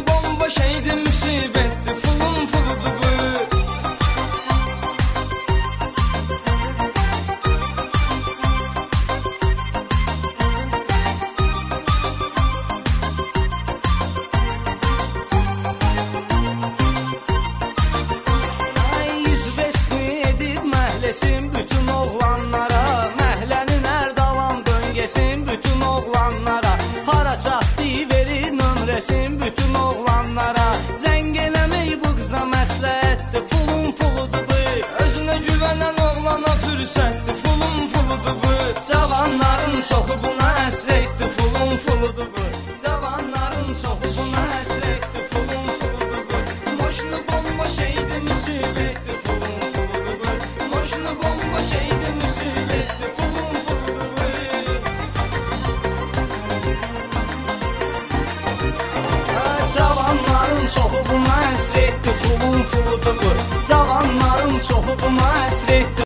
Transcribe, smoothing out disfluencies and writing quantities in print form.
Boşlu bomba şeydi, müsibetdi, fulun fuludu bu. Bütün oğlanlara, məhlənin ərdalan döngəsin bütün oğlanlara, hara çatdı verir nömrəsin bütün oğlanlara, zəng eləmək bu qıza məsləhətdir, fulun fuludur bu. Özünə güvənən oğlana fürsətdir, fulun fuludur bu. Cavanların çoxu buna əsrəkdir, fulun fuludur bu. Cavanların çoxu buna əsrəkdir, fulun fuludur bu. Boşlu bomba şeydi, müsibetdi, fulun fuludur bu. Boşlu bomba şeydi, müsibetdi, fulun fuludur bu. Cavanların çoxu buna əsrəkdir, fulun fuludur bu. Cavanların çoxu buna əsrəkdir.